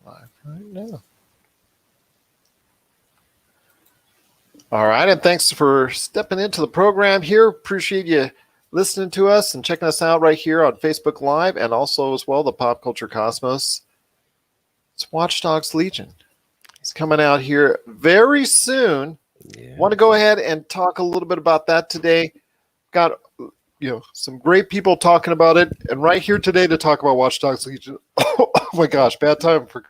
live right now. All right, and thanks for stepping into the program here. Appreciate you listening to us and checking us out right here on Facebook Live and also as well the Pop Culture Cosmos. It's Watch Dogs Legion. It's coming out here very soon. Yeah. Want to go ahead and talk a little bit about that today. Got some great people talking about it, and right here today to talk about Watch Dogs Legion. Oh my gosh, bad time for.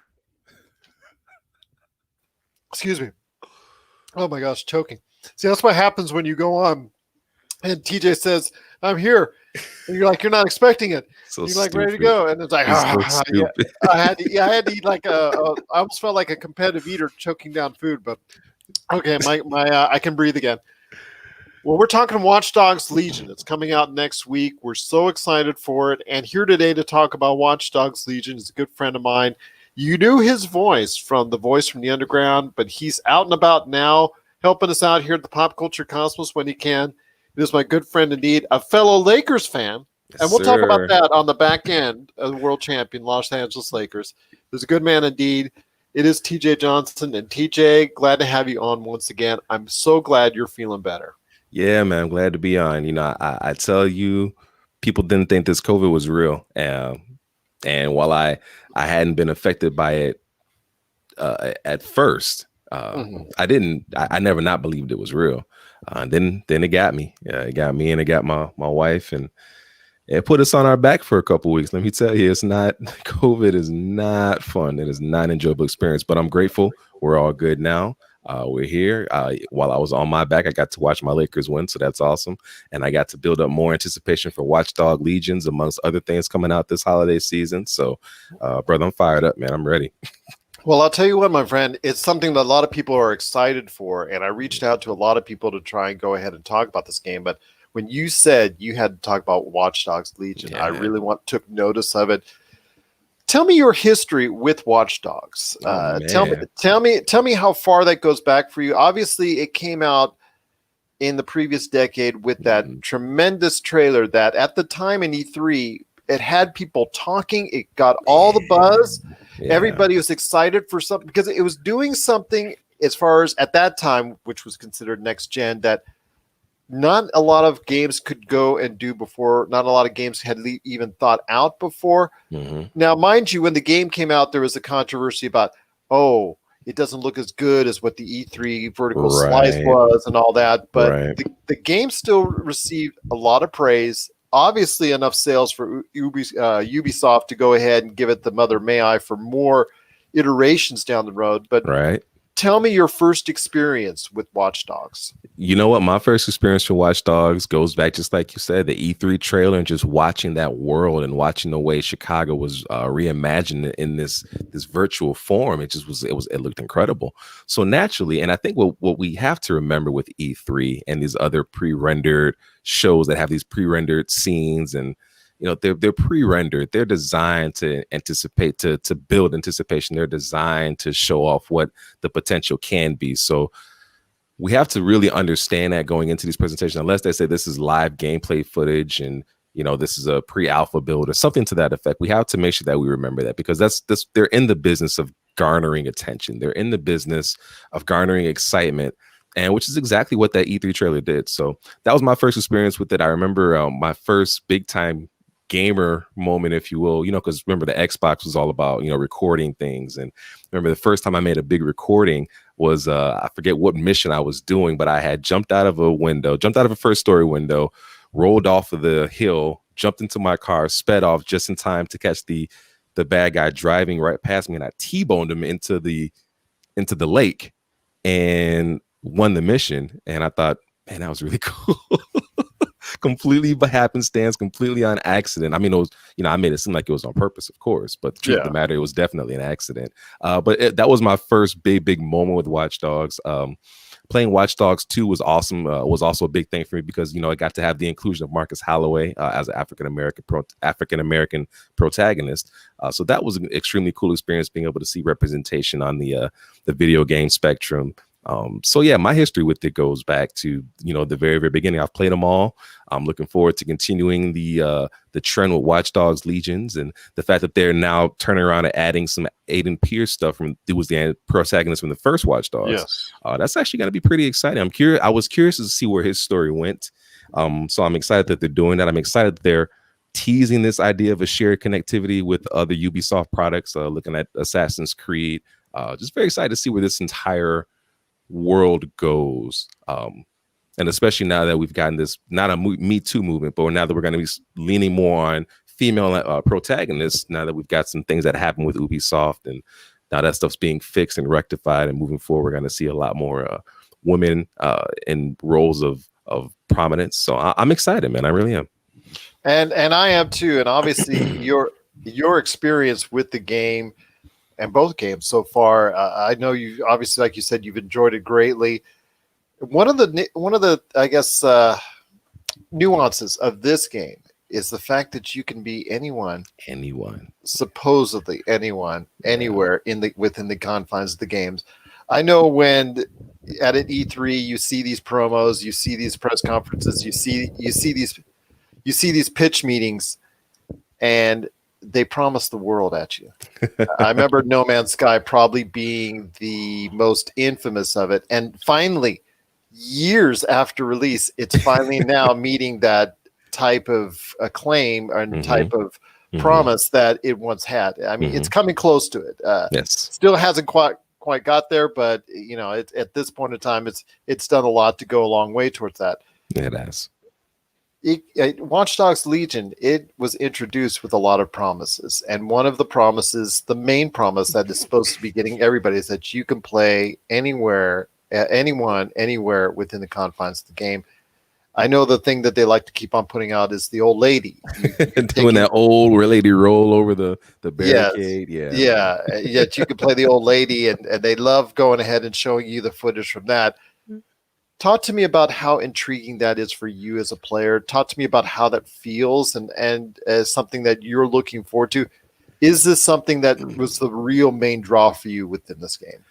Excuse me. Oh my gosh, choking. See, that's what happens when you go on and TJ says, I'm here. And you're like, you're not expecting it. So you're like ready to go. And it's like, yeah. I had to eat like I almost felt like a competitive eater choking down food, but okay, I can breathe again. Well, we're talking Watch Dogs Legion. It's coming out next week. We're so excited for it. And here today to talk about Watch Dogs Legion is a good friend of mine. You knew his voice from the Voice from the Underground, but he's out and about now, helping us out here at the Pop Culture Cosmos when he can. It is my good friend indeed, a fellow Lakers fan. Yes, and we'll talk about that on the back end of the world champion Los Angeles Lakers. He's a good man indeed. It is TJ Johnson. And TJ, glad to have you on once again. I'm so glad you're feeling better. Yeah, man, I'm glad to be on. I tell you, people didn't think this COVID was real. And while I hadn't been affected by it at first, I never not believed it was real. Then it got me. It got me and it got my wife, and it put us on our back for a couple of weeks. Let me tell you, COVID is not fun. It is not an enjoyable experience, but I'm grateful. We're all good now. We're here. While I was on my back, I got to watch my Lakers win, so that's awesome. And I got to build up more anticipation for Watchdog Legions, amongst other things coming out this holiday season. So, brother, I'm fired up, man. I'm ready. Well, I'll tell you what, my friend, it's something that a lot of people are excited for. And I reached out to a lot of people to try and go ahead and talk about this game. But when you said you had to talk about Watch Dogs Legion, I really took notice of it. Tell me your history with Watch Dogs. Tell me how far that goes back for you. Obviously, it came out in the previous decade with that tremendous trailer that at the time in E3, it had people talking. It got all the buzz. Yeah. Everybody was excited for something because it was doing something as far as at that time, which was considered next gen, that not a lot of games could go and do before. Not a lot of games had even thought out before. Mm-hmm. Now, mind you, when the game came out, there was a controversy about, it doesn't look as good as what the E3 vertical slice was and all that. But the game still received a lot of praise. Obviously, enough sales for Ubisoft to go ahead and give it the Mother May I for more iterations down the road. But tell me your first experience with Watch Dogs. You know what? My first experience for Watch Dogs goes back, just like you said, the E3 trailer and just watching that world and watching the way Chicago was reimagined in this virtual form. It looked incredible. So naturally, and I think what we have to remember with E3 and these other pre-rendered shows that have these pre-rendered scenes, and they're pre-rendered. They're designed to anticipate, to build anticipation. They're designed to show off what the potential can be. So we have to really understand that going into these presentations, unless they say this is live gameplay footage and this is a pre-alpha build or something to that effect. We have to make sure that we remember that, because they're in the business of garnering attention. They're in the business of garnering excitement, and which is exactly what that E3 trailer did. So that was my first experience with it. I remember my first big time gamer moment, if you will, because remember the Xbox was all about, recording things. And remember the first time I made a big recording was, I forget what mission I was doing, but I had jumped out of a first story window, rolled off of the hill, jumped into my car, sped off just in time to catch the bad guy driving right past me. And I T-boned him into the lake and won the mission. And I thought, man, that was really cool. Completely by happenstance, completely on accident. I mean, it was, I made it seem like it was on purpose, of course, but the truth of the matter, it was definitely an accident. But that was my first big moment with Watch Dogs. Playing Watch Dogs 2 was awesome. Was also a big thing for me because, I got to have the inclusion of Marcus Holloway as an African-American protagonist. So that was an extremely cool experience, being able to see representation on the video game spectrum. So yeah, my history with it goes back to, the very, very beginning. I've played them all. I'm looking forward to continuing the trend with Watch Dogs Legions, and the fact that they're now turning around and adding some Aiden Pierce stuff who was the protagonist from the first Watch Dogs. Yes. That's actually going to be pretty exciting. I was curious to see where his story went. So I'm excited that they're doing that. I'm excited that they're teasing this idea of a shared connectivity with other Ubisoft products, looking at Assassin's Creed. Just very excited to see where this entire world goes. And especially now that we've gotten this, not a Me Too movement, but now that we're going to be leaning more on female protagonists, now that we've got some things that happen with Ubisoft, and now that stuff's being fixed and rectified and moving forward, we're going to see a lot more women in roles of prominence. So I'm excited, man. I really am. And I am too. And obviously your experience with the game and both games so far, I know you obviously, like you said, you've enjoyed it greatly. One of the I guess nuances of this game is the fact that you can be anyone, supposedly anyone, anywhere within the confines of the games. I know when at an E3 you see these promos, you see these press conferences, you see these pitch meetings, and they promise the world at you. I remember No Man's Sky probably being the most infamous of it. And finally, years after release, it's finally now meeting that type of acclaim and type of promise that it once had. I mean, it's coming close to it. Yes. Still hasn't quite got there, but at this point in time, it's done a lot to go a long way towards that. It has. Watch Dogs Legion, it was introduced with a lot of promises, and one of the promises, the main promise that is supposed to be getting everybody, is that you can play anywhere, anyone, anywhere within the confines of the game. I know the thing that they like to keep on putting out is the old lady doing that old lady roll over the barricade. Yeah. You can play the old lady, and they love going ahead and showing you the footage from that. Talk to me about how intriguing that is for you as a player. Talk to me about how that feels and as something that you're looking forward to. Is this something that was the real main draw for you within this game?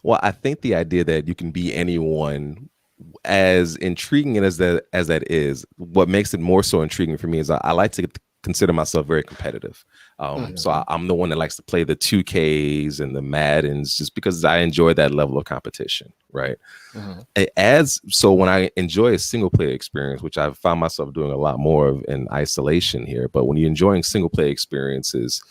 Well, I think the idea that you can be anyone, as intriguing as that is, what makes it more so intriguing for me is I like to consider myself very competitive. So I'm the one that likes to play the 2Ks and the Maddens just because I enjoy that level of competition, right? So when I enjoy a single player experience, which I've found myself doing a lot more of in isolation here, but when you're enjoying single player experiences,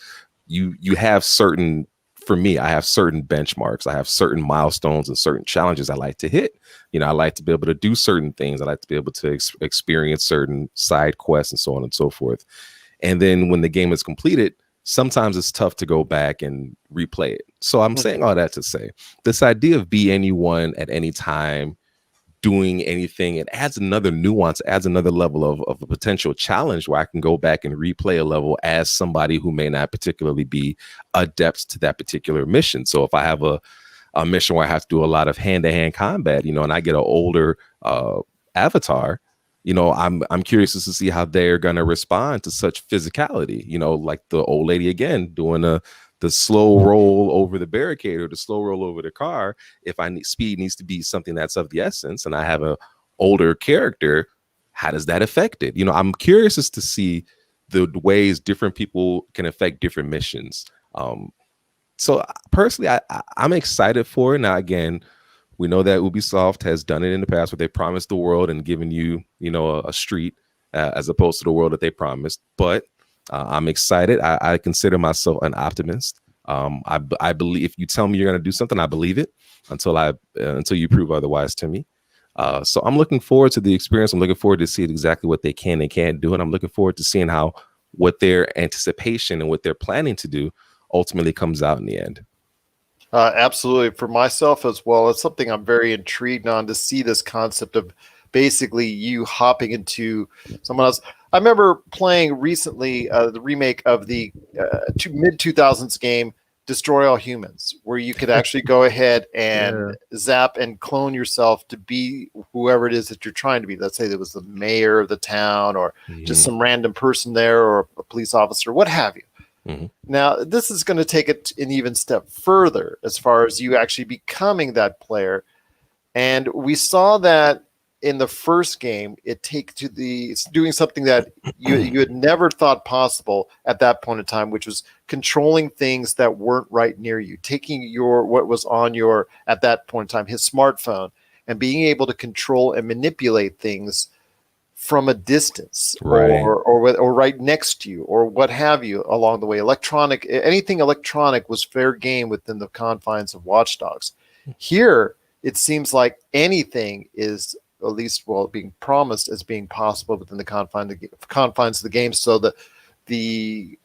you have certain, for me, I have certain benchmarks. I have certain milestones and certain challenges I like to hit. I like to be able to do certain things. I like to be able to experience certain side quests and so on and so forth. And then when the game is completed, sometimes it's tough to go back and replay it. So I'm saying all that to say, this idea of be anyone at any time, doing anything, it adds another nuance, adds another level of a potential challenge where I can go back and replay a level as somebody who may not particularly be adept to that particular mission. So if I have a mission where I have to do a lot of hand-to-hand combat, and I get an older avatar, I'm curious to see how they're going to respond to such physicality, like the old lady again doing the slow roll over the barricade or the slow roll over the car. If speed needs to be something that's of the essence and I have an older character, how does that affect it? I'm curious as to see the ways different people can affect different missions. So personally, I'm excited for it. Now, again, we know that Ubisoft has done it in the past where they promised the world and given you, a street as opposed to the world that they promised. But I'm excited. I consider myself an optimist. I believe if you tell me you're going to do something, I believe it until you prove otherwise to me. So I'm looking forward to the experience. I'm looking forward to seeing exactly what they can and can't do. And I'm looking forward to seeing what their anticipation and what they're planning to do ultimately comes out in the end. Absolutely. For myself as well, it's something I'm very intrigued on, to see this concept of basically you hopping into someone else. I remember playing recently the remake of the mid-2000s game Destroy All Humans, where you could actually go ahead and zap and clone yourself to be whoever it is that you're trying to be. Let's say there was the mayor of the town or just some random person there or a police officer, what have you. Now, this is going to take it an even step further as far as you actually becoming that player. And we saw that in the first game, it's doing something that you had never thought possible at that point in time, which was controlling things that weren't right near you, taking what was on your, at that point in time, his smartphone, and being able to control and manipulate things from a distance, Right. or right next to you, or what have you along the way. Anything electronic was fair game within the confines of Watch Dogs. Here, it seems like anything is at least, well, being promised as being possible within the confines of the game. So the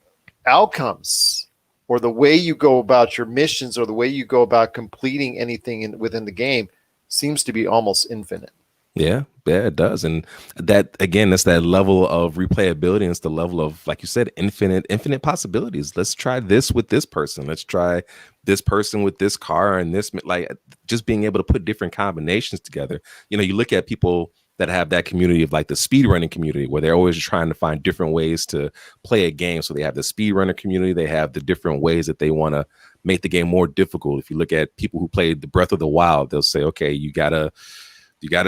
outcomes, or the way you go about your missions, or the way you go about completing anything within the game, seems to be almost infinite. Yeah, it does. And that, again, that's that level of replayability, and it's the level of, like you said, infinite possibilities. Let's try this with this person. Let's try this person with this car, and this, like, just being able to put different combinations together. You know, you look at people that have that community of, like, the speedrunning community, where they're always trying to find different ways to play a game. So they have the speedrunner community, they have the different ways that they want to make the game more difficult. If you look at people who played the Breath of the Wild, they'll say, okay, you gotta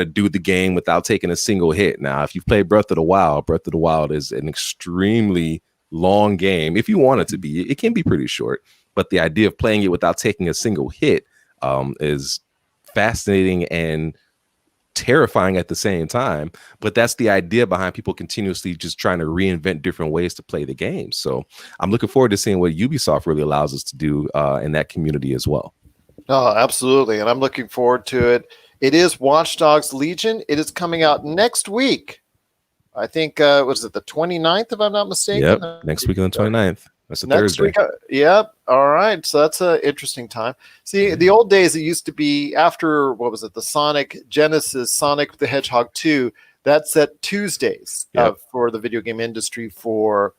do the game without taking a single hit. Now, if you've played Breath of the Wild is an extremely long game. If you want it to be, it can be pretty short, but the idea of playing it without taking a single hit is fascinating and terrifying at the same time. But that's the idea behind people continuously just trying to reinvent different ways to play the game. So I'm looking forward to seeing what Ubisoft really allows us to do in that community as well. Oh, absolutely. And I'm looking forward to it. It is Watch Dogs Legion. It is coming out next week. I think, was it the 29th, if I'm not mistaken? Yep, next week on the 29th. That's a Next Thursday. week, yep. All right. So that's an interesting time. See, the old days, it used to be after, what was it, the Sonic Genesis, Sonic the Hedgehog 2, that set Tuesdays for the video game industry for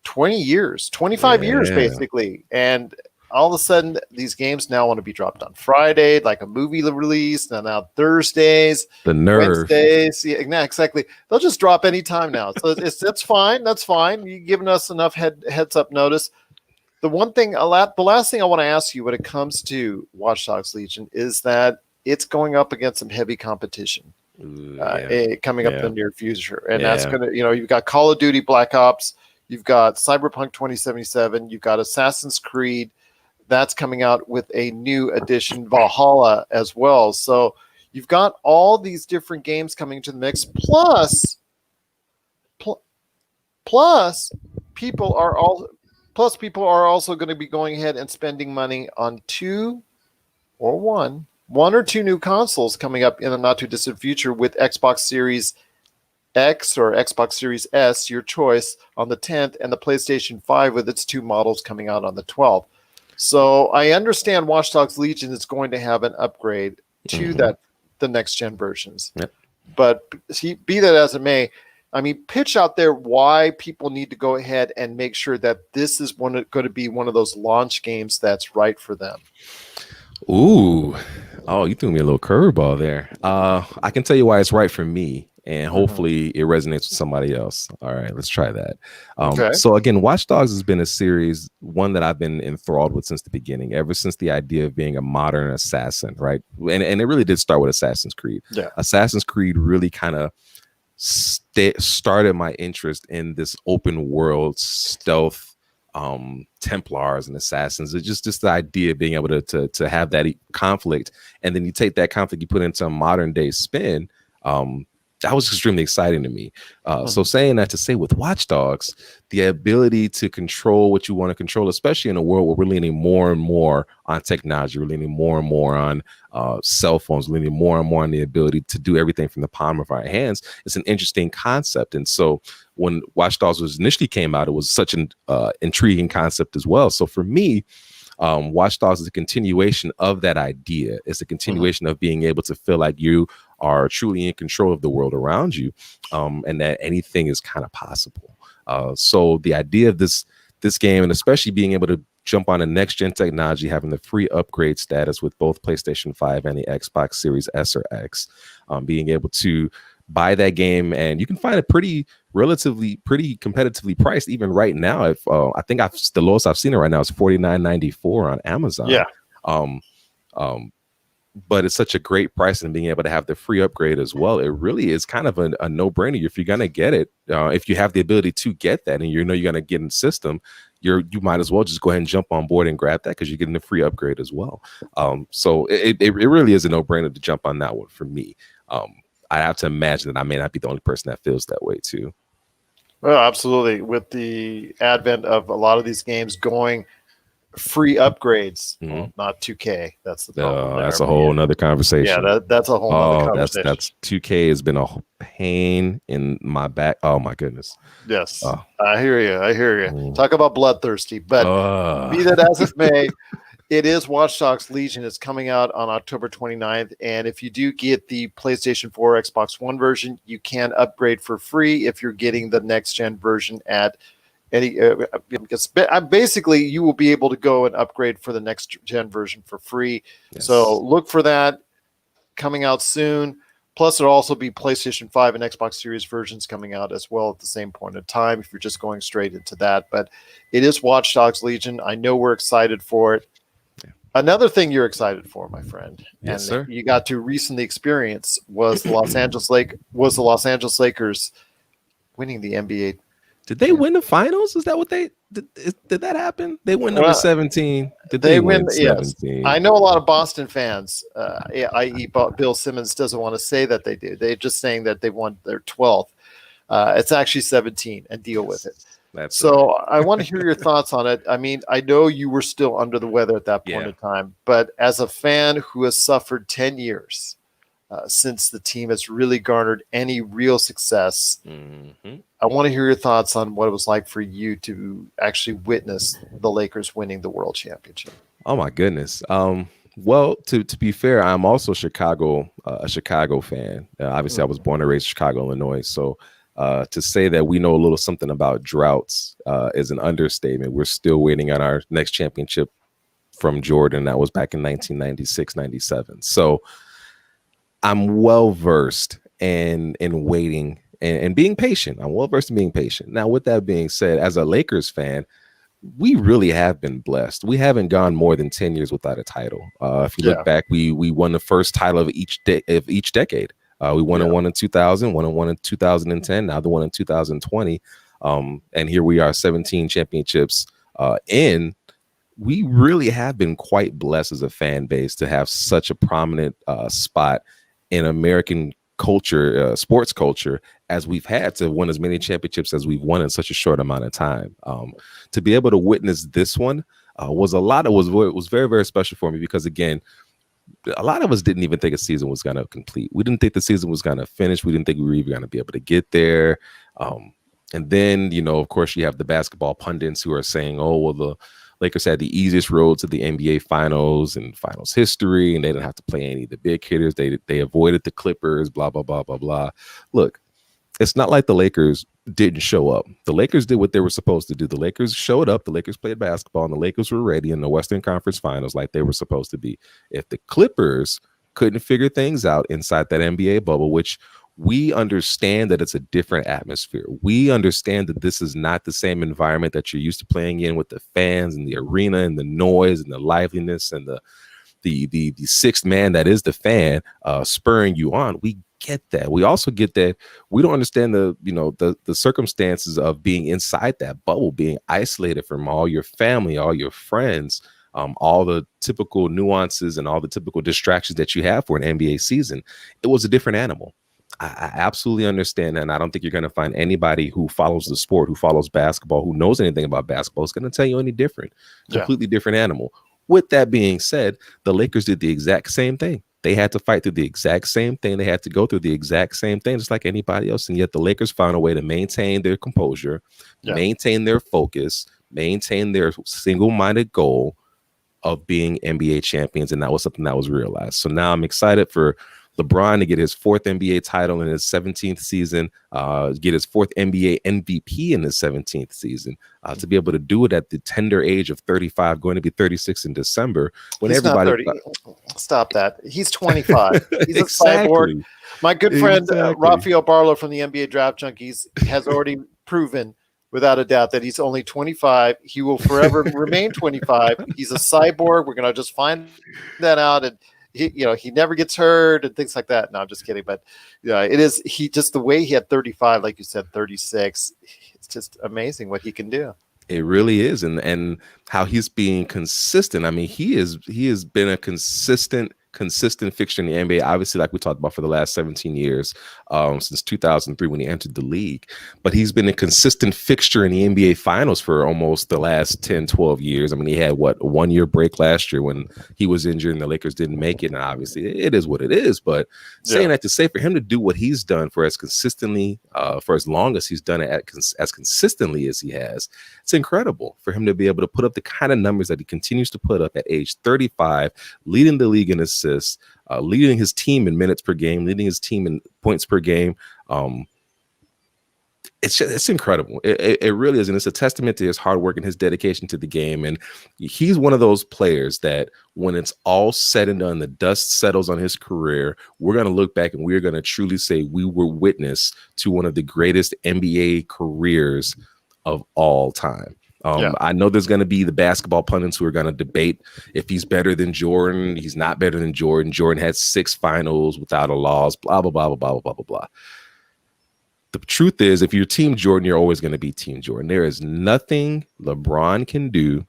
20 years, 25 years, basically. And all of a sudden, these games now want to be dropped on Friday, like a movie release, and now Thursdays, the nerve. Wednesdays. Yeah, exactly. They'll just drop any time now. So that's fine. That's fine. You've given us enough heads up notice. The last thing I want to ask you when it comes to Watch Dogs Legion is that it's going up against some heavy competition coming up in the near future. And that's going to, you've got Call of Duty Black Ops, you've got Cyberpunk 2077, you've got Assassin's Creed. That's coming out with a new edition, Valhalla, as well. So you've got all these different games coming into the mix. Plus, people are also going to be going ahead and spending money on one or two new consoles coming up in the not too distant future, with Xbox Series X or Xbox Series S, your choice, on the 10th, and the PlayStation 5 with its two models coming out on the 12th. So I understand Watch Dogs Legion is going to have an upgrade to the next gen versions. Yep. But be that as it may, I mean, pitch out there why people need to go ahead and make sure that this is going to be one of those launch games that's right for them. Ooh, you threw me a little curveball there. I can tell you why it's right for me, and hopefully it resonates with somebody else. All right, let's try that. Okay. So again, Watch Dogs has been a series, one that I've been enthralled with since the beginning, ever since the idea of being a modern assassin, right? And it really did start with Assassin's Creed. Yeah. Assassin's Creed really kind of started my interest in this open world stealth Templars and assassins. It's just the idea of being able to have that conflict, and then you take that conflict, you put into a modern day spin. That was extremely exciting to me. So saying that to say, with Watch Dogs, the ability to control what you want to control, especially in a world where we're leaning more and more on technology, we're leaning more and more on cell phones, leaning more and more on the ability to do everything from the palm of our hands. It's an interesting concept. And so when Watch Dogs was initially came out, it was such an intriguing concept as well. So for me, Watch Dogs is a continuation of that idea. It's a continuation of being able to feel like you are truly in control of the world around you, and that anything is kind of possible. So the idea of this game, and especially being able to jump on a next gen technology, having the free upgrade status with both PlayStation 5 and the Xbox Series S or X, being able to buy that game, and you can find it pretty competitively priced even right now. If I think the lowest I've seen it right now is $49.94 on Amazon. but it's such a great price, and being able to have the free upgrade as well, it really is kind of a no-brainer. If you're gonna get it, if you have the ability to get that, and you're gonna get in the system, you might as well just go ahead and jump on board and grab that, because you're getting a free upgrade as well. So it really is a no-brainer to jump on that one for me. I have to imagine that I may not be the only person that feels that way too. Well, absolutely. With the advent of a lot of these games going free upgrades, well, not 2K. That's the problem. That's a whole nother conversation. Yeah, that's a whole other conversation. That's 2K has been a pain in my back. Oh my goodness. Yes, I hear you. Talk about bloodthirsty, but be that as it may, it is Watch Dogs Legion. It's coming out on October 29th, and if you do get the PlayStation 4, Xbox One version, you can upgrade for free if you're getting the next gen version at any. Basically, you will be able to go and upgrade for the next gen version for free. Yes. So look for that coming out soon. Plus, there'll also be PlayStation 5 and Xbox Series versions coming out as well at the same point in time if you're just going straight into that. But it is Watch Dogs Legion. I know we're excited for it. Another thing you're excited for, my friend, and sir, you got to recently experience was the Los Angeles Lakers winning the NBA. Did they win the finals? Is that what they did? Did that happen? They win number 17. Did they win 17? Yes. I know a lot of Boston fans, i.e. Bill Simmons, doesn't want to say that they do. They're just saying that they won their 12th. It's actually 17, and deal with it. I want to hear your thoughts on it. I mean, I know you were still under the weather at that point in time, but as a fan who has suffered 10 years since the team has really garnered any real success, I want to hear your thoughts on what it was like for you to actually witness the Lakers winning the World Championship. Oh my goodness. Well, to be fair, I'm also a Chicago fan. Obviously, I was born and raised in Chicago, Illinois, so. To say that we know a little something about droughts is an understatement. We're still waiting on our next championship from Jordan. That was back in 1996, 97. So I'm well versed in waiting and being patient. I'm well versed in being patient. Now, with that being said, as a Lakers fan, we really have been blessed. We haven't gone more than 10 years without a title. If you look back, we won the first title of each decade. We won one in 2000, one in 2010, now the one in 2020. And here we are, 17 championships in. We really have been quite blessed as a fan base to have such a prominent spot in American culture, sports culture, as we've had, to win as many championships as we've won in such a short amount of time. To be able to witness this one was very, very special for me, because, again, a lot of us didn't even think a season was going to complete. We didn't think the season was going to finish. We didn't think we were even going to be able to get there. And then, of course, you have the basketball pundits who are saying, oh, well, the Lakers had the easiest road to the NBA finals and finals history, and they didn't have to play any of the big hitters. They avoided the Clippers, blah, blah, blah, blah, blah. Look, it's not like the Lakers didn't show up. The Lakers did what they were supposed to do. The Lakers showed up. The Lakers played basketball, and the Lakers were ready in the Western Conference Finals like they were supposed to be. If the Clippers couldn't figure things out inside that NBA bubble, which we understand that it's a different atmosphere. We understand that this is not the same environment that you're used to playing in, with the fans and the arena and the noise and the liveliness and the sixth man that is the fan spurring you on. We get that. We also get that we don't understand the circumstances of being inside that bubble, being isolated from all your family, all your friends, all the typical nuances and all the typical distractions that you have for an NBA season. It was a different animal. I absolutely understand that, and I don't think you're going to find anybody who follows the sport, who follows basketball, who knows anything about basketball is going to tell you any different. Completely different animal. With that being said, the Lakers did the exact same thing. They had to fight through the exact same thing. They had to go through the exact same thing, just like anybody else. And yet the Lakers found a way to maintain their composure, maintain their focus, maintain their single-minded goal of being NBA champions. And that was something that was realized. So now I'm excited for LeBron to get his fourth NBA title in his 17th season, get his fourth NBA MVP in his 17th season, to be able to do it at the tender age of 35, going to be 36 in December. When he's everybody not 30. Stop that. He's 25. He's exactly. A cyborg. My good friend Rafael Barlow from the NBA Draft Junkies has already proven without a doubt that he's only 25. He will forever remain 25. He's a cyborg. We're going to just find that out, and he never gets hurt and things like that. No, I'm just kidding. But yeah, it is just the way he had 35, like you said, 36. It's just amazing what he can do. It really is, and how he's being consistent. I mean, he has been a consistent fixture in the NBA. Obviously, like we talked about for the last 17 years, since 2003 when he entered the league. But he's been a consistent fixture in the NBA Finals for almost the last 10, 12 years. I mean, he had a 1 year break last year when he was injured and the Lakers didn't make it. And obviously, it is what it is. But saying that to say for him to do what he's done for as consistently, for as long as he's done it as consistently as he has, it's incredible for him to be able to put up the kind of numbers that he continues to put up at age 35, leading the league in assists, leading his team in minutes per game, leading his team in points per game. It's incredible. It really is. And it's a testament to his hard work and his dedication to the game. And he's one of those players that when it's all said and done, the dust settles on his career, we're going to look back and we're going to truly say we were witness to one of the greatest NBA careers of all time. I know there's going to be the basketball pundits who are going to debate if he's better than Jordan. He's not better than Jordan. Jordan had 6 finals without a loss, blah, blah, blah, blah, blah, blah, blah, blah. The truth is, if you're Team Jordan, you're always going to be Team Jordan. There is nothing LeBron can do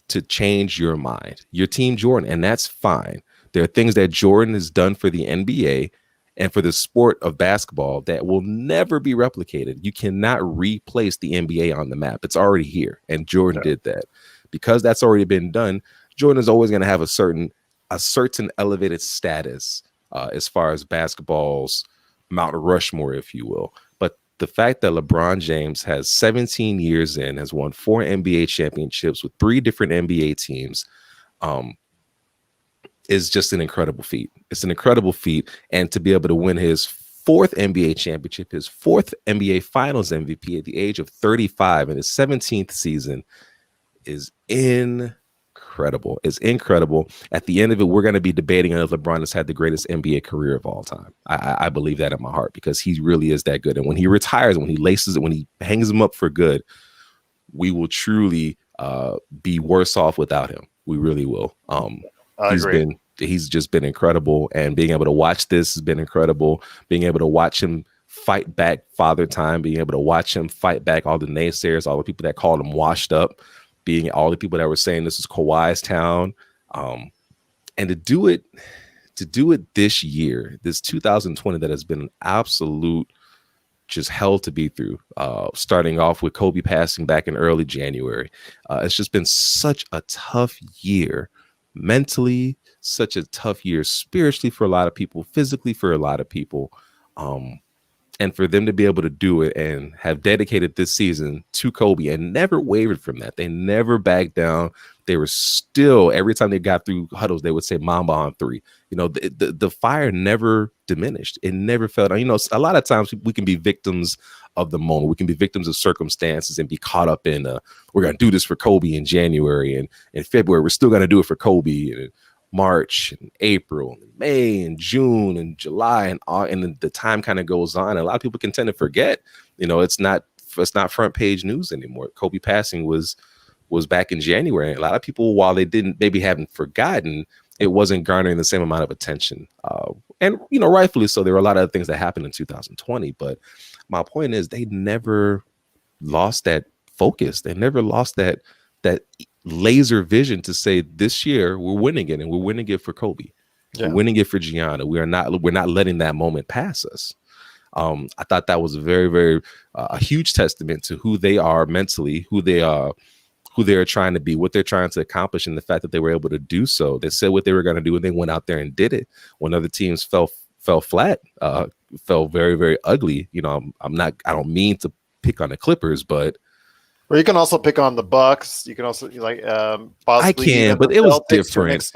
to change your mind. You're Team Jordan, and that's fine. There are things that Jordan has done for the NBA and for the sport of basketball that will never be replicated. You cannot replace the NBA on the map. It's already here, and Jordan did that. Because that's already been done, Jordan is always going to have a certain elevated status as far as basketball's Mount Rushmore, if you will. But the fact that LeBron James has 17 years in, has won 4 NBA championships with 3 different NBA teams, is just an incredible feat. It's an incredible feat. And to be able to win his 4th NBA championship, his 4th NBA Finals MVP at the age of 35 in his 17th season is incredible. It's incredible. At the end of it, we're going to be debating if LeBron has had the greatest NBA career of all time. I believe that in my heart because he really is that good. And when he retires, when he laces it, when he hangs him up for good, we will truly be worse off without him. We really will. He's just been incredible, and being able to watch this has been incredible. Being able to watch him fight back Father Time, being able to watch him fight back all the naysayers, all the people that called him washed up, being all the people that were saying this is Kawhi's town, and to do it this year, this 2020 that has been an absolute just hell to be through. Starting off with Kobe passing back in early January, it's just been such a tough year. Mentally, such a tough year spiritually for a lot of people, physically for a lot of people. And for them to be able to do it and have dedicated this season to Kobe and never wavered from that. They never backed down. They were still, every time they got through huddles, they would say Mamba on 3. You know, the fire never diminished. It never felt, you know, a lot of times we can be victims of the moment. We can be victims of circumstances and be caught up in, we're going to do this for Kobe in January, and in February, we're still going to do it for Kobe, and March and April and May and June and July and the time kind of goes on. And a lot of people can tend to forget, you know, it's not front page news anymore. Kobe passing was back in January. And a lot of people, while they haven't forgotten, it wasn't garnering the same amount of attention. And, you know, rightfully so. There were a lot of other things that happened in 2020. But my point is they never lost that focus. They never lost that laser vision to say this year we're winning it, and we're winning it for Kobe. Yeah. We're winning it for Gianna. We're not letting that moment pass us. I thought that was a very, very a huge testament to who they are mentally, who they are trying to be, what they're trying to accomplish, and the fact that they were able to do so. They said what they were going to do, and they went out there and did it. When other teams fell flat, fell very, very ugly. You know, I don't mean to pick on the Clippers, but. Or you can also pick on the Bucks. You can also I can, but it was different.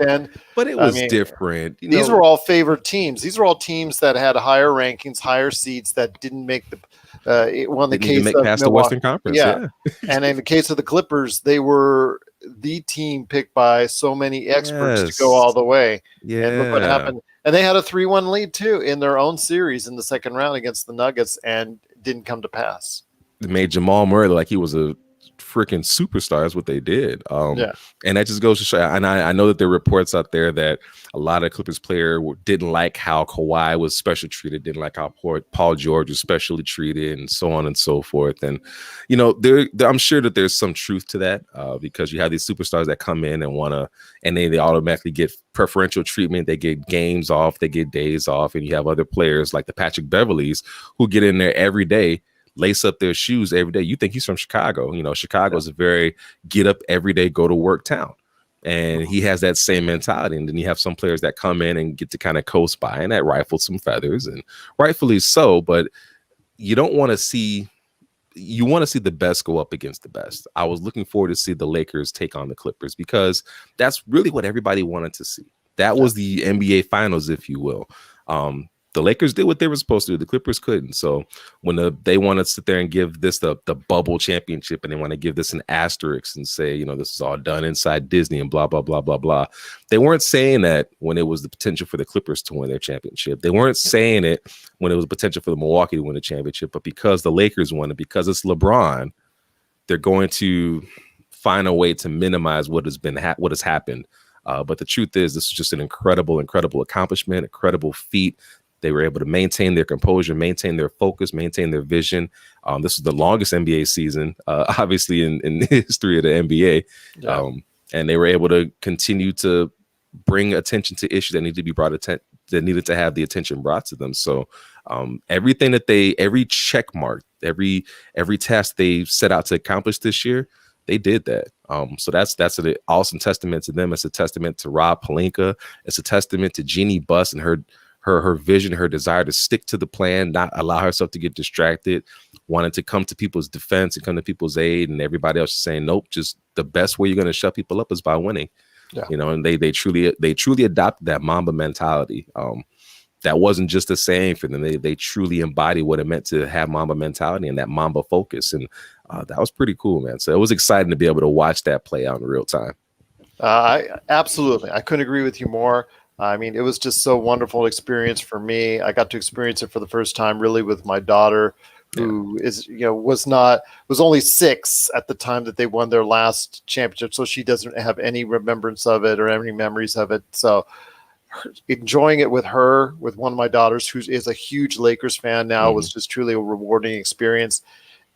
But it was different. You these were all favored teams. These were all teams that had higher rankings, higher seeds that didn't make the past the Western Conference. Yeah. And in the case of the Clippers, they were the team picked by so many experts to go all the way. Yeah. And look what happened. And they had a 3-1 lead too in their own series in the second round against the Nuggets, and didn't come to pass. It made Jamal Murray like he was a freaking superstars what they did. Yeah. And that just goes to show. And I know that there are reports out there that a lot of Clippers player didn't like how Kawhi was special treated, didn't like how Paul George was specially treated, and so on and so forth. And you know, I'm sure that there's some truth to that, because you have these superstars that come in and they automatically get preferential treatment. They get games off, they get days off, and you have other players like the Patrick Beverleys who get in there every day, lace up their shoes every day. You think he's from Chicago. You know, Chicago is a very get up every day, go to work town. And he has that same mentality. And then you have some players that come in and get to kind of coast by, and that rifles some feathers, and rightfully so. But you want to see the best go up against the best. I was looking forward to see the Lakers take on the Clippers, because that's really what everybody wanted to see. That was the NBA Finals, if you will. The Lakers did what they were supposed to do. The Clippers couldn't. So when they want to sit there and give this the bubble championship, and they want to give this an asterisk and say, you know, this is all done inside Disney and blah, blah, blah, blah, blah. They weren't saying that when it was the potential for the Clippers to win their championship. They weren't saying it when it was potential for the Milwaukee to win the championship. But because the Lakers won it, because it's LeBron, they're going to find a way to minimize what has happened. But the truth is, this is just an incredible accomplishment, incredible feat. They were able to maintain their composure, maintain their focus, maintain their vision. This is the longest NBA season, obviously, in the history of the NBA. Yeah. And they were able to continue to bring attention to issues that need to be that needed to have the attention brought to them. So everything every check mark, every task they set out to accomplish this year, they did that. So that's an awesome testament to them. It's a testament to Rob Pelinka. It's a testament to Jeannie Buss and her vision, her desire to stick to the plan, not allow herself to get distracted, wanting to come to people's defense and come to people's aid, and everybody else is saying, nope, just the best way you're going to shut people up is by winning. Yeah. You know, and they truly adopted that Mamba mentality. That wasn't just a saying for them. They truly embodied what it meant to have Mamba mentality and that Mamba focus. And that was pretty cool, man. So it was exciting to be able to watch that play out in real time. Absolutely. I couldn't agree with you more. I mean, it was just so wonderful experience for me. I got to experience it for the first time, really, with my daughter, who was only 6 at the time that they won their last championship, so she doesn't have any remembrance of it or any memories of it. So enjoying it with her, with one of my daughters, who is a huge Lakers fan now, was just truly a rewarding experience.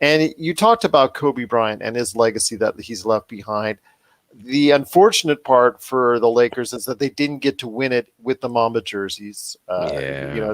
And you talked about Kobe Bryant and his legacy that he's left behind. The unfortunate part for the Lakers is that they didn't get to win it with the Mamba jerseys. I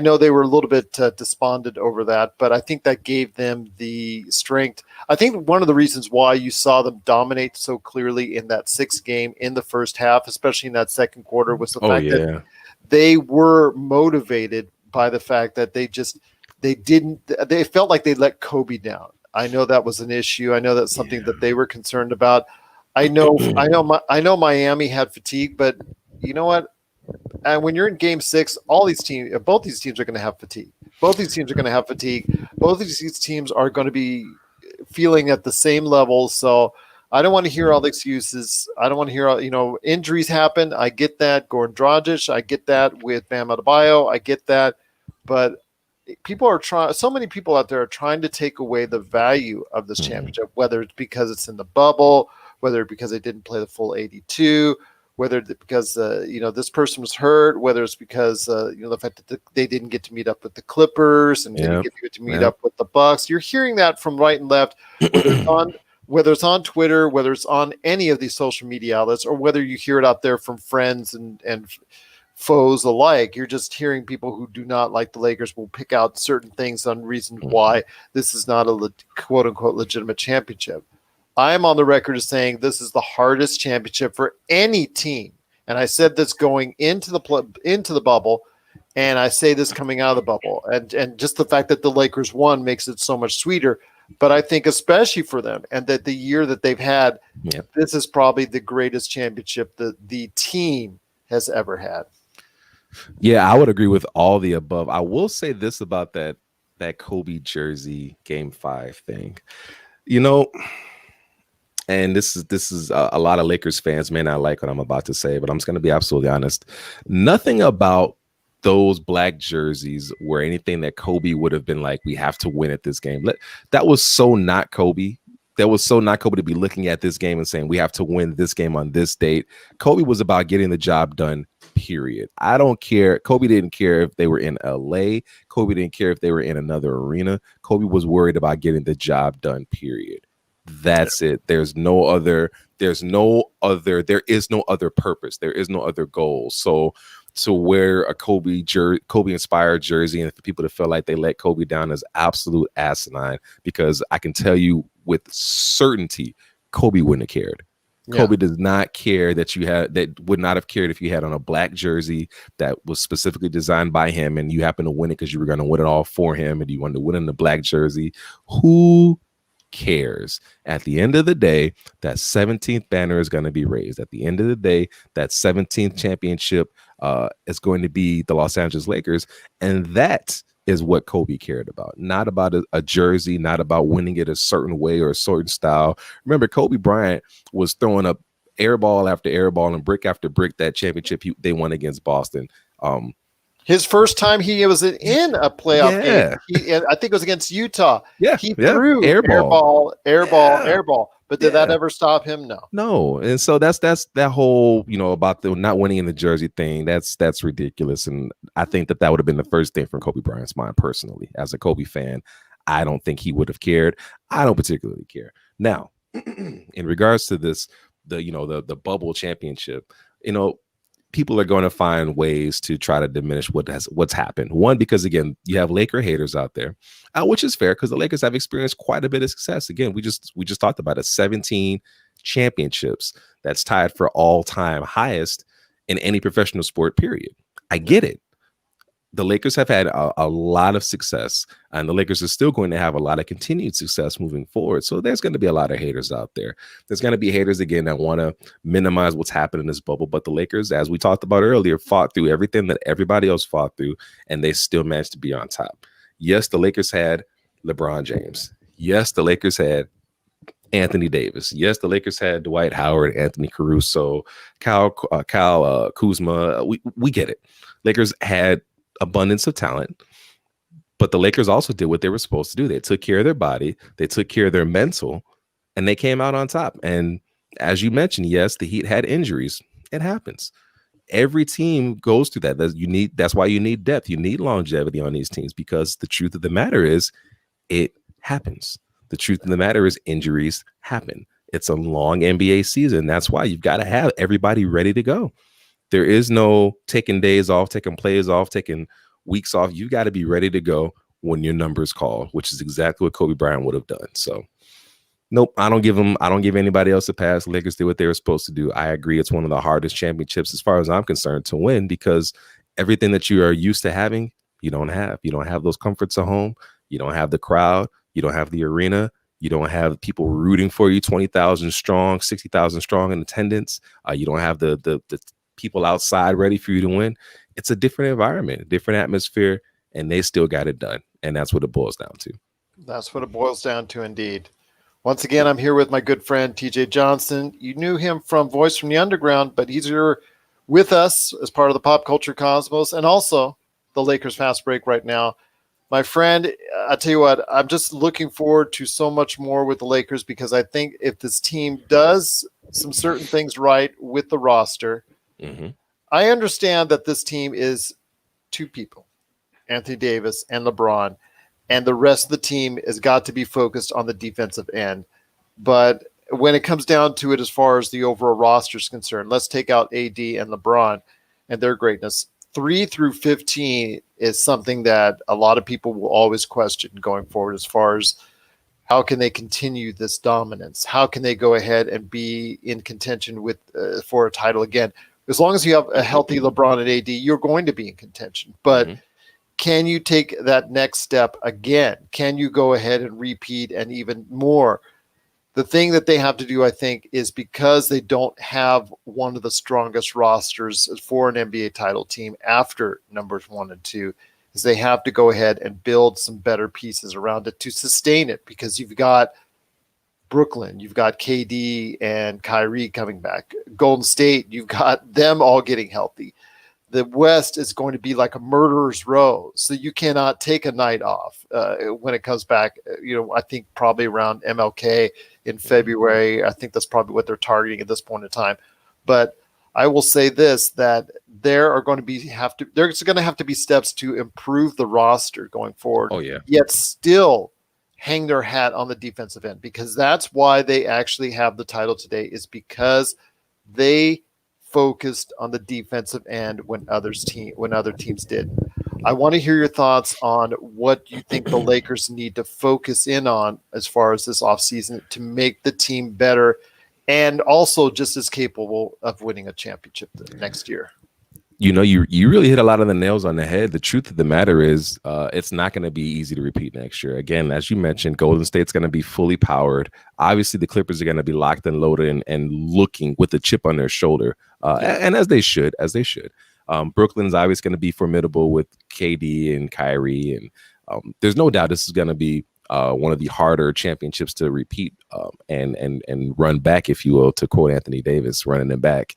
know they were a little bit despondent over that, but I think that gave them the strength. I think one of the reasons why you saw them dominate so clearly in that 6th game in the first half, especially in that second quarter, was the fact that they were motivated by the fact that they felt like they let Kobe down. I know that was an issue. I know that's something that they were concerned about. I know Miami had fatigue, but you know what? And when you're in Game 6, both these teams are going to have fatigue. Both these teams are going to be feeling at the same level. So I don't want to hear all the excuses. I don't want to hear injuries happen. I get that. Goran Dragic, I get that with Bam Adebayo. I get that, but so many people out there are trying to take away the value of this championship, whether it's because it's in the bubble, whether it's because they didn't play the full 82, whether it's because this person was hurt, whether it's because the fact that they didn't get to meet up with the Clippers and didn't get to meet up with the Bucks. You're hearing that from right and left, whether it's on Twitter, whether it's on any of these social media outlets, or whether you hear it out there from friends and foes alike. You're just hearing people who do not like the Lakers will pick out certain things on reasons why this is not a quote unquote legitimate championship. I am on the record as saying this is the hardest championship for any team. And I said this going into the bubble, and I say this coming out of the bubble. And just the fact that the Lakers won makes it so much sweeter. But I think especially for them, and that the year that they've had, this is probably the greatest championship that the team has ever had. Yeah, I would agree with all the above. I will say this about that Kobe jersey Game 5 thing. And this is a lot of Lakers fans may not like what I'm about to say, but I'm just going to be absolutely honest. Nothing about those black jerseys were anything that Kobe would have been like, we have to win at this game. That was so not Kobe. that was so not Kobe to be looking at this game and saying we have to win this game on this date. Kobe was about getting the job done, period. I don't care. Kobe didn't care if they were in LA. Kobe didn't care if they were in another arena. Kobe was worried about getting the job done, period. That's it. There is no other purpose. There is no other goal. So to wear a Kobe inspired jersey, and for people to feel like they let Kobe down is absolute asinine, because I can tell you with certainty, Kobe wouldn't have cared. Yeah. Kobe does not care that would not have cared if you had on a black jersey that was specifically designed by him and you happen to win it because you were going to win it all for him and you wanted to win in the black jersey. Who cares? At the end of the day, that 17th banner is going to be raised. At the end of the day, that 17th championship is going to be the Los Angeles Lakers. And that is what Kobe cared about, not about a jersey, not about winning it a certain way or a certain style. Remember, Kobe Bryant was throwing up air ball after air ball and brick after brick that championship they won against Boston. His first time he was in a playoff game, I think it was against Utah. Yeah, he threw air ball. But did that ever stop him? No. And so that's that whole, about the not winning in the jersey thing. That's ridiculous. And I think that would have been the first thing from Kobe Bryant's mind personally. As a Kobe fan, I don't think he would have cared. I don't particularly care. Now, in regards to this, the bubble championship, people are going to find ways to try to diminish what's happened. One, because again, you have Laker haters out there, which is fair because the Lakers have experienced quite a bit of success. Again, we just talked about it, 17 championships. That's tied for all-time highest in any professional sport, period. I get it. The Lakers have had a lot of success, and the Lakers are still going to have a lot of continued success moving forward. So there's going to be a lot of haters out there. There's going to be haters, again, that want to minimize what's happened in this bubble. But the Lakers, as we talked about earlier, fought through everything that everybody else fought through, and they still managed to be on top. Yes, the Lakers had LeBron James. Yes, the Lakers had Anthony Davis. Yes, the Lakers had Dwight Howard, Anthony Caruso, Kyle Kuzma. We get it. Lakers had abundance of talent, but the Lakers also did what they were supposed to do. They took care of their body, they took care of their mental, and they came out on top. And as you mentioned, yes, the Heat had injuries. It happens. Every team goes through that. That's why you need depth. You need longevity on these teams, because the truth of the matter is it happens. The truth of the matter is injuries happen. It's a long NBA season. That's why you've got to have everybody ready to go. There is no taking days off, taking plays off, taking weeks off. You got to be ready to go when your number is called, which is exactly what Kobe Bryant would have done. So, nope, I don't give anybody else a pass. Lakers did what they were supposed to do. I agree. It's one of the hardest championships, as far as I'm concerned, to win, because everything that you are used to having, you don't have. You don't have those comforts at home. You don't have the crowd. You don't have the arena. You don't have people rooting for you, 20,000 strong, 60,000 strong in attendance. You don't have the people outside ready for you to win. It's a different environment, a different atmosphere, and they still got it done. And that's what it boils down to. That's what it boils down to, indeed. Once again, I'm here with my good friend, TJ Johnson. You knew him from Voice from the Underground, but he's here with us as part of the Pop Culture Cosmos and also the Lakers Fast Break right now. My friend, I tell you what, I'm just looking forward to so much more with the Lakers, because I think if this team does some certain things right with the roster, I understand that this team is two people, Anthony Davis and LeBron, and the rest of the team has got to be focused on the defensive end. But when it comes down to it, as far as the overall roster is concerned, let's take out AD and LeBron and their greatness. 3 through 15 is something that a lot of people will always question going forward, as far as how can they continue this dominance? How can they go ahead and be in contention with for a title again? As long as you have a healthy LeBron and AD, you're going to be in contention. But can you take that next step again? Can you go ahead and repeat and even more? The thing that they have to do, I think, is because they don't have one of the strongest rosters for an NBA title team after numbers 1 and 2, is they have to go ahead and build some better pieces around it to sustain it, because you've got Brooklyn, you've got KD and Kyrie coming back. Golden State, you've got them all getting healthy. the West is going to be like a murderer's row. So you cannot take a night off when it comes back. I think probably around MLK in February. I think that's probably what they're targeting at this point in time. But I will say this, that there's going to have to be steps to improve the roster going forward. Oh, yeah. Yet still hang their hat on the defensive end, because that's why they actually have the title today, is because they focused on the defensive end when other teams did. I want to hear your thoughts on what you think the Lakers need to focus in on as far as this offseason to make the team better and also just as capable of winning a championship next year. You really hit a lot of the nails on the head. The truth of the matter is it's not going to be easy to repeat next year. Again, as you mentioned, Golden State's going to be fully powered. Obviously, the Clippers are going to be locked and loaded and looking with a chip on their shoulder, and as they should. Brooklyn's obviously going to be formidable with KD and Kyrie, and there's no doubt this is going to be one of the harder championships to repeat and run back, if you will, to quote Anthony Davis, running them back.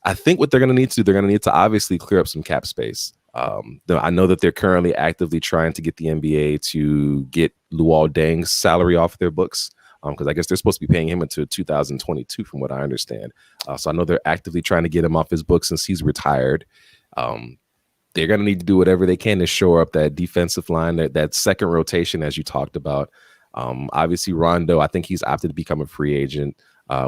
I think what they're going to need to obviously clear up some cap space. I know that they're currently actively trying to get the NBA to get Luol Deng's salary off their books, because I guess they're supposed to be paying him until 2022, from what I understand. So I know they're actively trying to get him off his books since he's retired. They're going to need to do whatever they can to shore up that defensive line, that second rotation, as you talked about. Obviously, Rondo, I think he's opted to become a free agent.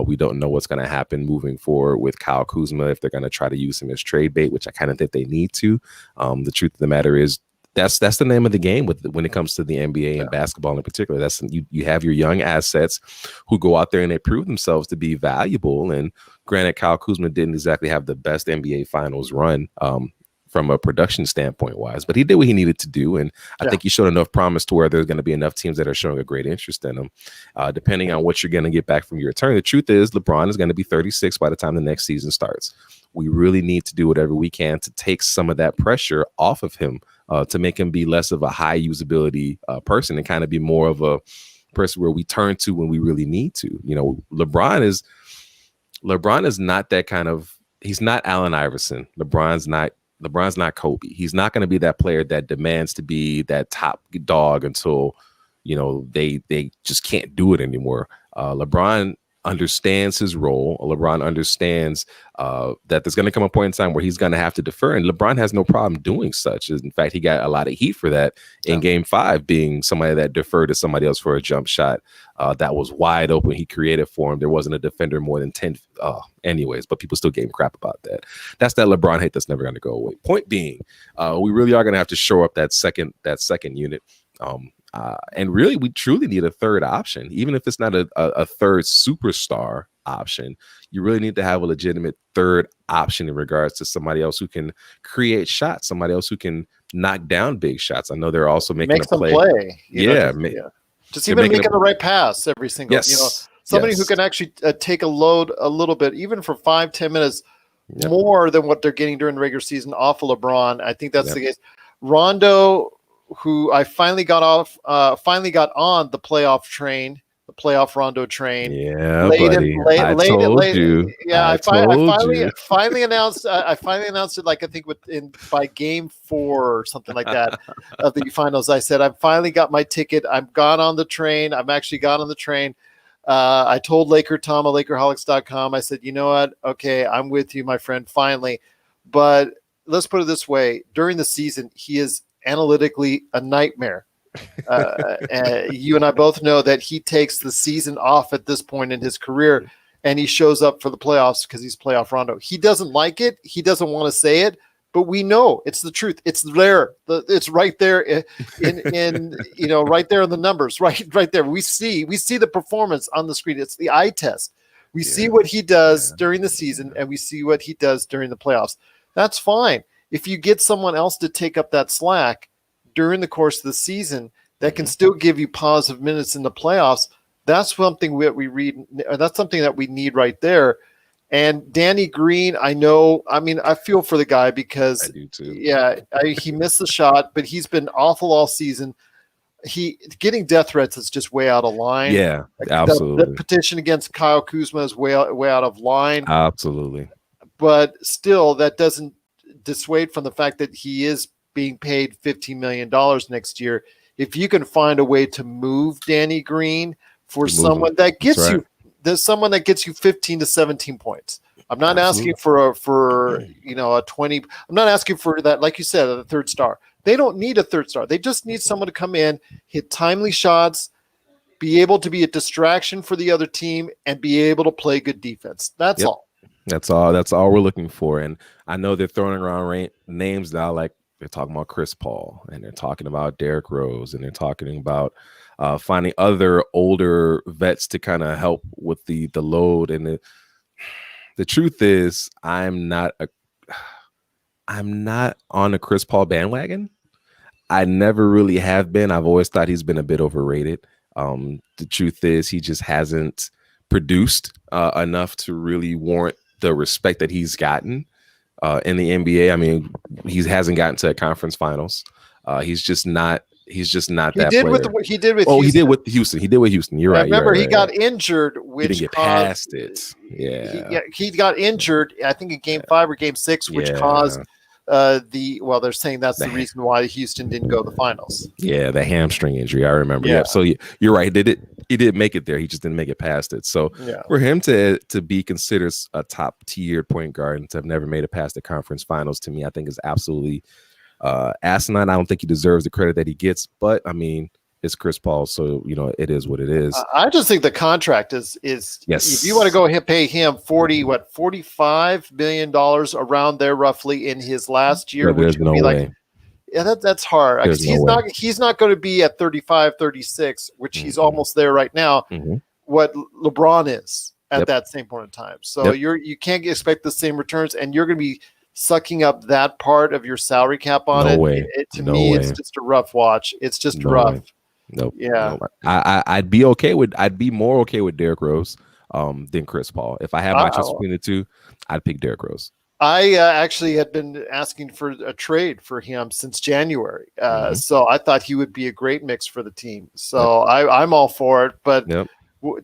We don't know what's going to happen moving forward with Kyle Kuzma, if they're going to try to use him as trade bait, which I kind of think they need to. The truth of the matter is that's the name of the game when it comes to the NBA and basketball in particular. That's you have your young assets who go out there and they prove themselves to be valuable. And granted, Kyle Kuzma didn't exactly have the best NBA Finals run from a production standpoint wise, but he did what he needed to do. And I think he showed enough promise to where there's going to be enough teams that are showing a great interest in him, depending on what you're going to get back from your return. The truth is LeBron is going to be 36 by the time the next season starts. We really need to do whatever we can to take some of that pressure off of him, to make him be less of a high usability person and kind of be more of a person where we turn to when we really need to. LeBron is not that kind of, he's not Allen Iverson. LeBron's not Kobe. He's not going to be that player that demands to be that top dog until, they just can't do it anymore. LeBron understands his role. LeBron understands that there's going to come a point in time where he's going to have to defer, and LeBron has no problem doing such. In fact, he got a lot of heat for that in Game 5, being somebody that deferred to somebody else for a jump shot that was wide open. He created for him. There wasn't a defender more than 10. Anyways, but people still gave him crap about that. That's that LeBron hate that's never going to go away. Point being, we really are going to have to shore up that second unit. And really, we truly need a third option, even if it's not a third superstar option. You really need to have a legitimate third option in regards to somebody else who can create shots, somebody else who can knock down big shots. I know they're also making a play. Just even making the right pass every single. Somebody who can actually take a load a little bit, even for 5-10 minutes, more than what they're getting during the regular season off of LeBron. I think that's the case. Rondo, who I finally got on the playoff train, the playoff Rondo train. Yeah, buddy. I told you. Yeah, I finally announced. I finally announced it. Like I think by Game 4 or something like that of the finals. I said I finally got my ticket. I've gone on the train. I've actually got on the train. I told Laker Tom at LakerHolics.com. I said, you know what? Okay, I'm with you, my friend. Finally, but let's put it this way: during the season, he is analytically a nightmare. And you and I both know that he takes the season off at this point in his career, and he shows up for the playoffs because he's playoff Rondo. He doesn't like it. He doesn't want to say it, but we know it's the truth. It's there. It's right there in right there in the numbers, right there. We see the performance on the screen. It's the eye test. We see what he does during the season, and we see what he does during the playoffs. That's fine. If you get someone else to take up that slack during the course of the season that can still give you positive minutes in the playoffs, that's something that we read. That's something that we need right there. And Danny Green, I feel for the guy because I do too. He missed the shot, but he's been awful all season. He getting death threats is just way out of line. Yeah, absolutely. The petition against Kyle Kuzma is way out of line. Absolutely. But still, that doesn't dissuade from the fact that he is being paid $15 million next year. If you can find a way to move Danny Green for someone that gets you, there's someone that gets you 15 to 17 points. I'm not asking for a 20. I'm not asking for that, like you said, a third star. They don't need a third star. They just need someone to come in, hit timely shots, be able to be a distraction for the other team, and be able to play good defense. That's all. That's all we're looking for. And I know they're throwing around names now, like they're talking about Chris Paul, and they're talking about Derrick Rose, and they're talking about finding other older vets to kind of help with the load. And the truth is, I'm not on a Chris Paul bandwagon. I never really have been. I've always thought he's been a bit overrated. The truth is, he just hasn't produced enough to really warrant the respect that he's gotten in the NBA. I mean, he hasn't gotten to a conference finals. He's just not that player. He did with Houston. He did with Houston. You're right. Remember, he got injured, which he didn't get past it. Yeah. He got injured, I think in game 5 or game 6, which caused they're saying that's the reason why Houston didn't go to the finals. Yeah, the hamstring injury. I remember. Yeah. So you're right. He did make it there. He just didn't make it past it. So for him to be considered a top tier point guard and to have never made it past the conference finals, to me, I think is absolutely asinine. I don't think he deserves the credit that he gets, but I mean, it's Chris Paul, so it is what it is. I just think the contract is yes. If you want to go ahead and pay him $45 million around there roughly in his last year, which would be like, that's hard because he's not going to be at 35, 36, which he's almost there right now. What LeBron is at that same point in time, so you can't expect the same returns, and you're going to be sucking up that part of your salary cap on To me, it's just a rough watch. It's just rough. Nope. Yeah. Nope. I'd be more okay with Derrick Rose than Chris Paul. If I had my choice between the two, I'd pick Derrick Rose. I actually had been asking for a trade for him since January. So I thought he would be a great mix for the team. So I'm all for it. But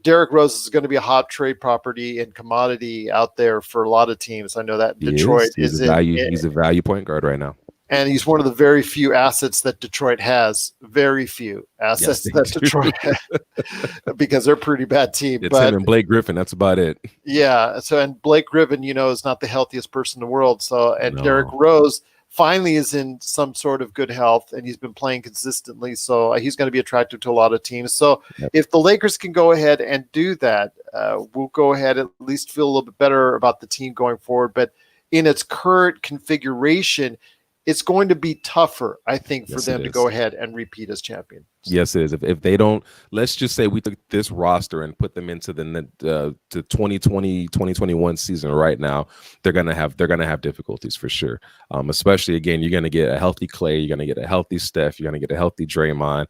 Derrick Rose is going to be a hot trade property and commodity out there for a lot of teams. I know that Detroit he's a value point guard right now. And he's one of the very few assets that Detroit has. Very few assets that Detroit has because they're a pretty bad team. It's him and Blake Griffin. That's about it. Yeah. So, and Blake Griffin, is not the healthiest person in the world. So, and Derrick Rose finally is in some sort of good health, and he's been playing consistently. So he's going to be attractive to a lot of teams. So if the Lakers can go ahead and do that, we'll go ahead at least feel a little bit better about the team going forward. But in its current configuration, it's going to be tougher, I think, for them to go ahead and repeat as champion. Yes, it is. If they don't, let's just say we took this roster and put them into the 2020, 2021 season right now, they're gonna have difficulties for sure. Especially again, you're gonna get a healthy Clay, you're gonna get a healthy Steph, you're gonna get a healthy Draymond,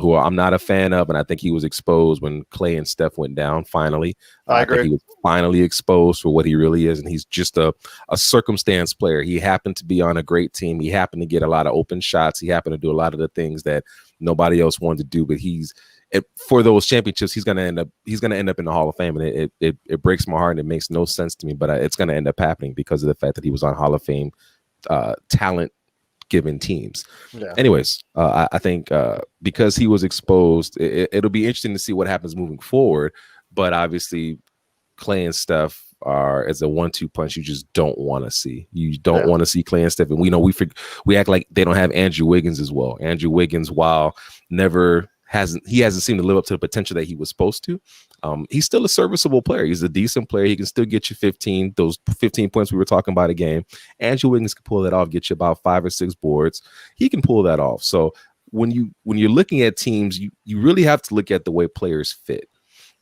who I'm not a fan of, and I think he was exposed when Clay and Steph went down. Finally, I agree. Think he was finally exposed for what he really is, and he's just a circumstance player. He happened to be on a great team. He happened to get a lot of open shots. He happened to do a lot of the things that nobody else wanted to do, but for those championships, he's gonna end up in the Hall of Fame, and it breaks my heart and it makes no sense to me, but it's gonna end up happening because of the fact that he was on Hall of Fame talent given teams. Anyways, I think because he was exposed, it'll be interesting to see what happens moving forward, but obviously Clay and Steph as a 1-2 punch you just don't want to see. You don't want to see Clay and Steph, and we act like they don't have Andrew Wiggins as well. Andrew Wiggins, while hasn't seemed to live up to the potential that he was supposed to, he's still a serviceable player. He's a decent player. He can still get you 15 points we were talking about a game. Andrew Wiggins can pull that off, get you about 5 or 6 boards. He can pull that off. So when you're looking at teams, you really have to look at the way players fit.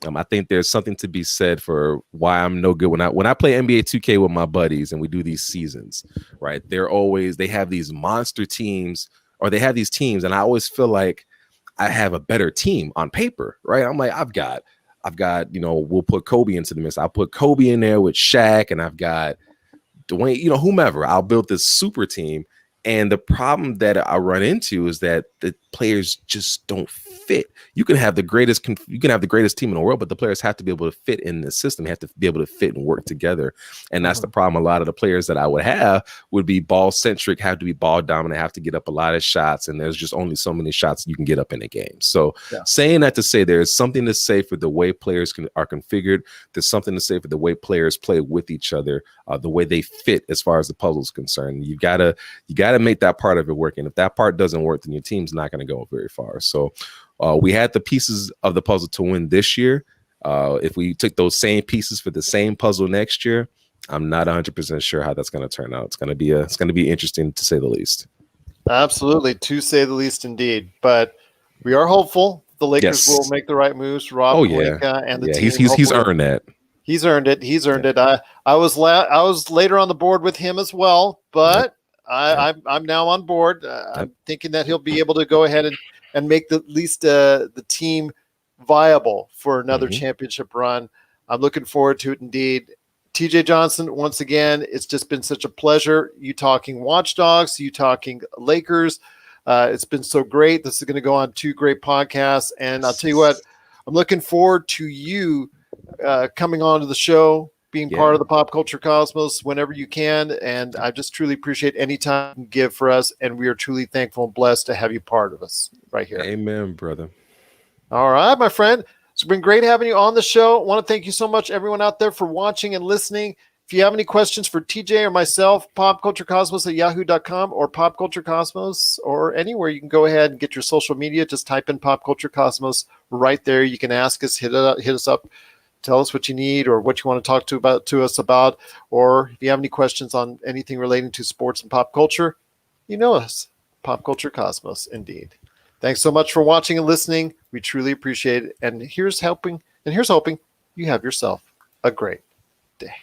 I think there's something to be said for why I'm no good when I play NBA 2K with my buddies and we do these seasons, right? They have these monster teams, or they have these teams, and I always feel like I have a better team on paper, right? I'm like, I've got, we'll put Kobe into the mix. I'll put Kobe in there with Shaq, and I've got Dwayne, whomever. I'll build this super team. And the problem that I run into is that the players just don't fit. You can have the greatest team in the world, but the players have to be able to fit in the system. They have to be able to fit and work together. And that's the problem. A lot of the players that I would have would be ball centric, have to be ball dominant, have to get up a lot of shots. And there's just only so many shots you can get up in a game. So saying that to say there's something to say for the way players are configured. There's something to say for the way players play with each other, the way they fit as far as the puzzle is concerned. You gotta make that part of it work. And if that part doesn't work, then your team's not going to go very far. So we had the pieces of the puzzle to win this year. If we took those same pieces for the same puzzle next year, I'm not 100% sure how that's going to turn out. It's going to be interesting to say the least. Absolutely, to say the least, indeed. But we are hopeful the Lakers will make the right moves. Rob Pelinka and the team. He's earned that. He's earned it. I was later on the board with him as well, but I'm now on board. I'm thinking that he'll be able to go ahead and make at least the team viable for another championship run. I'm looking forward to it indeed. TJ Johnson, once again, it's just been such a pleasure. You talking Watch Dogs, you talking Lakers. It's been so great. This is going to go on 2 great podcasts. And I'll tell you what, I'm looking forward to you coming on to the show, being part of the Pop Culture Cosmos whenever you can. And I just truly appreciate any time you give for us. And we are truly thankful and blessed to have you part of us right here. Amen, brother. All right, my friend. It's been great having you on the show. I want to thank you so much, everyone out there, for watching and listening. If you have any questions for TJ or myself, popculturecosmos@yahoo.com or popculturecosmos or anywhere, you can go ahead and get your social media. Just type in Pop Culture Cosmos right there. You can ask us, hit us up, tell us what you need or what you want to talk to us about. Or if you have any questions on anything relating to sports and pop culture, you know us, Pop Culture Cosmos, indeed. Thanks so much for watching and listening. We truly appreciate it. And here's hoping you have yourself a great day.